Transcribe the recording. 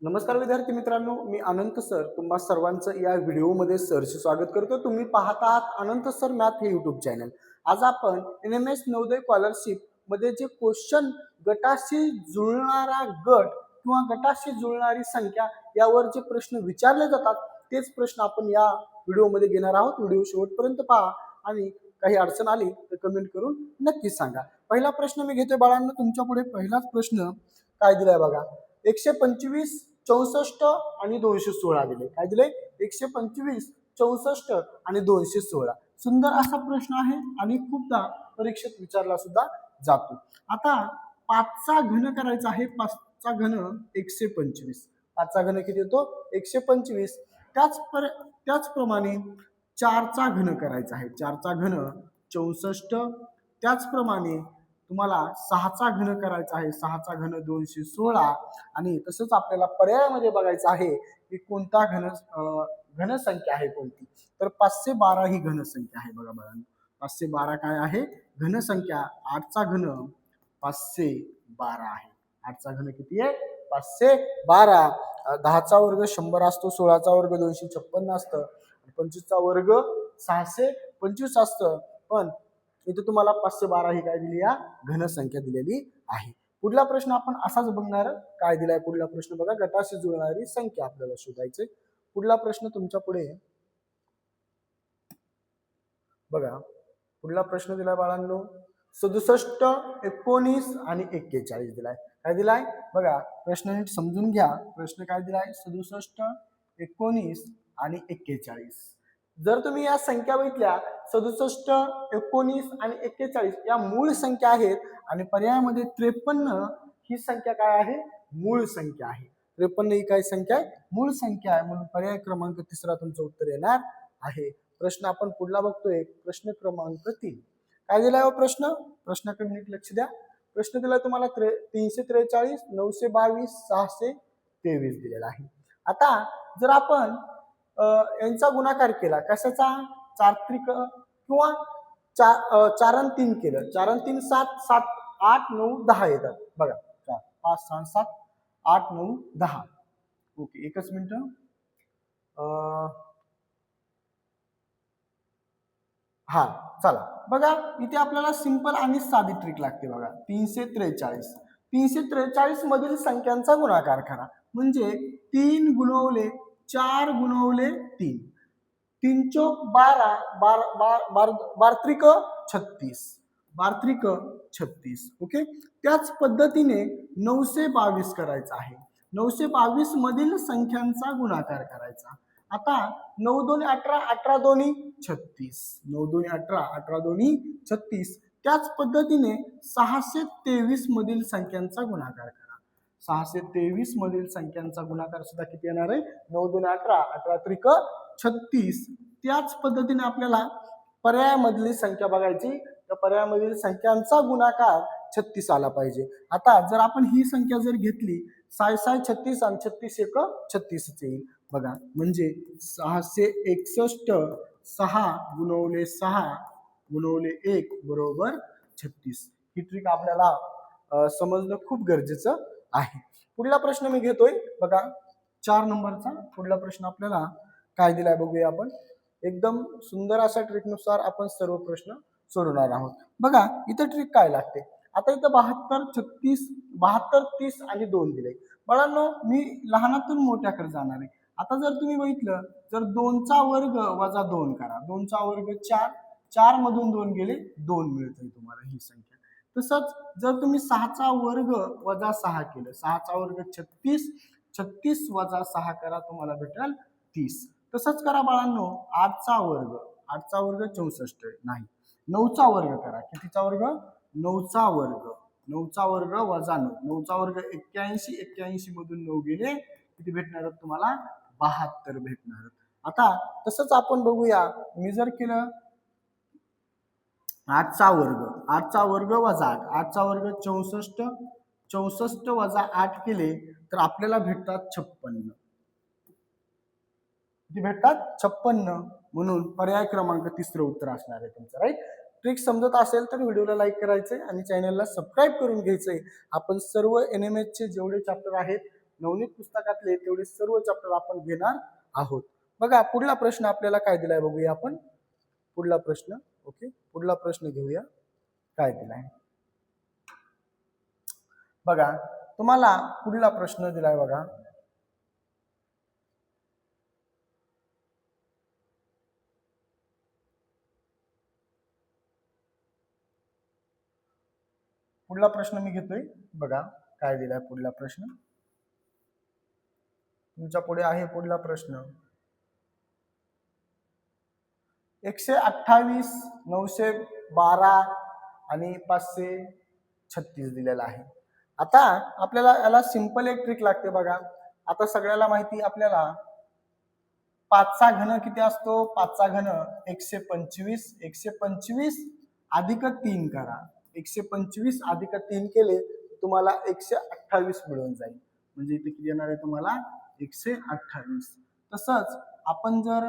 नमस्कार विद्यार्थी मित्रांनो, मी अनंत सर तुम्हा सर्वांचं या व्हिडिओमध्ये सरचे स्वागत करतो। तुम्ही पाहत आहात अनंत सर मॅथ हे यूट्यूब चॅनल। आज आपण NMS नवोदय स्कॉलरशिप मध्ये जे क्वेश्चन गटाशी जुळणारा गट किंवा गटाशी जुळणारी संख्या यावर जे प्रश्न विचारले जातात तेच प्रश्न आपण या व्हिडिओमध्ये घेणार आहोत। व्हिडिओ शेवटपर्यंत पहा आणि काही अडचण आली तर कमेंट करून नक्कीच सांगा। पहिला प्रश्न मी घेतोय बाळांनो, तुमच्या पुढे पहिलाच प्रश्न काय दिलाय बघा। 125 64 आणि 216 दिले। काय दिले? 125 64 आणि 216। सुंदर असा प्रश्न आहे आणि खूपदा परीक्षेत विचारला सुद्धा जातो। आता 5चा घन करायचा आहे। 5चा घन 125। 5चा घन किती येतो? 125। त्याचप्रमाणे 4चा घन करायचा आहे। 4चा घन 64। त्याचप्रमाणे तुम्हाला 6चा घन करायचा आहे। 6चा घन 216 आणि तसंच आपल्याला पर्यायामध्ये बघायचं आहे की कोणता घन संख्या आहे कोणती। तर 512 ही घन संख्या आहे बघा बाळांनो। 512 काय आहे? घन संख्या। 8चा घन 512 आहे। 8चा घन किती आहे? 512। 10चा वर्ग 100 असतो। 16चा वर्ग 256 असतं। 25चा वर्ग 625 असतं। पण इथे तुम्हाला 512 ही काय दिली? या घन संख्या दिलेली आहे। पुढला प्रश्न आपण असाच बघणार। काय दिलाय पुढला प्रश्न बघा। गटाशी जुळणारी संख्या आपल्याला शोधायची। पुढला प्रश्न तुमच्या पुढे बघा। पुढला प्रश्न दिलाय बाळांनो 67 19 आणि 41 दिलाय। काय दिलाय बघा। प्रश्न नीट समजून घ्या। प्रश्न काय दिलाय? 67 19 आणि 41। जर तुम्ही या संख्या बघितल्या 67 19 आणि 41 या मूळ संख्या आहेत आणि पर्यायामध्ये 53 ही संख्या काय आहे? मूळ संख्या आहे। 53 ही काय संख्या आहे? मूळ संख्या आहे। म्हणून पर्याय क्रमांक 3 तुमचं उत्तर येणार आहे। प्रश्न आपण पुढला बघतोय। प्रश्न क्रमांक 3 काय दिलाय हो प्रश्न? प्रश्नाकडे नीट लक्ष द्या। प्रश्न दिलाय तुम्हाला 343 922 623 दिलेला आहे। आता जर आपण यांचा गुणाकार केला कशाचा? चारित्रिक किंवा 4 आणि 3 केलं। 4 आणि 3 7 7 8 9 10 येतात बघा। 4 5 6 7 8 9 10। ओके, एकच मिनिट। हा चला बघा, इथे आपल्याला सिंपल आणि साधी ट्रिक लागते बघा। 343 343 मधील संख्यांचा गुणाकार करा। म्हणजे 3 गुणवले 4 गुणवले 3 3 चौक 12 बारत्रिक 36 बारत्रिक 36। ओके, त्याच पद्धतीने 922 करायचा आहे। 922 मधील संख्यांचा गुणाकार करायचा। आता 9 2 18 18 2 36 9 2 18 18 2 36। त्याच पद्धतीने 623 मधील संख्यांचा गुणाकार करा। 623 मधील संख्यांचा गुणाकार सुद्धा किती येणार आहे? 9 2 18 18 त्रिक 36। त्याच पद्धतीने आपल्याला पर्यायामधली संख्या बघायची। त्या पर्यायामधील संख्यांचा गुणाकार 36 आला पाहिजे। आता जर आपण ही संख्या जर घेतली 6 6 36 आणि 36 1 36 येईल बघा। म्हणजे 661 6 गुणवले 6 गुणवले 1 बरोबर 36। ही ट्रिक आपल्याला समजणं खूप गरजेचं आहे। पुढला प्रश्न मी घेतोय बघा 4 नंबरचा। पुढला प्रश्न आपल्याला काय दिलाय बघूया आपण। एकदम सुंदर अशा ट्रिकनुसार आपण सर्व प्रश्न सोडवणार आहोत। बघा इथं ट्रिक काय लागते। आता इथं 72 36 72 30 आणि 2 दिले। बाळांनो मी लहानातून मोठ्याकडे जाणार आहे। आता जर तुम्ही बघितलं जर 2चा वर्ग वजा 2 करा। 2चा वर्ग 4 4 मधून 2 गेले 2 मिळते तुम्हाला ही संख्या। तसंच जर तुम्ही 6चा वर्ग वजा 6 केलं 6चा वर्ग 36 36 वजा 6 करा तुम्हाला भेटेल 30। तसंच करा बाळांनो 8चा वर्ग 8चा वर्ग 64 नाही। 9चा वर्ग करा। कितीचा वर्ग? 9चा वर्ग 9चा वर्ग वजा 9 9चा वर्ग 81 81 मधून 9 गेले किती भेटणार तुम्हाला? 72 भेटणार। आता तसंच आपण बघूया मी जर केलं 8चा वर्ग वजा 8 8चा वर्ग 64 64 वजा 8 केले तर आपल्याला भेटतात 56। किती भेटतात? 56। म्हणून पर्याय क्रमांक 3 उत्तर असणार आहे तुमचं, राईट। ट्रिक समजत असेल तर व्हिडिओला लाईक करायचंय आणि चॅनलला सबस्क्राईब करून घ्यायचंय। आपण सर्व NMS चे जेवढे चॅप्टर आहेत नवनीत पुस्तकातले तेवढे सर्व चॅप्टर आपण घेणार आहोत. बघा पुढला प्रश्न आपल्याला काय दिलाय बघूया आपण. पुढला प्रश्न, ओके, पुढला प्रश्न घेऊया. काय दिलाय बघा, तुम्हाला पुढला प्रश्न दिलाय बघा. पुढला प्रश्न मी घेतोय बघा. काय दिलाय पुढला प्रश्न तुमच्या पुढे आहे. पुढला प्रश्न 128, 912 आणि 536 दिलेला आहे. आता आपल्याला याला सिंपल एक ट्रिक लागते बघा. आता सगळ्याला माहिती आपल्याला 5चा घन किती असतो. 5चा घन 125. 125 अधिक 3 करा. 125 अधिक 3 केले तुम्हाला 128 मिळून जाईल. म्हणजे इथे किती येणार आहे तुम्हाला 128. तसंच आपण जर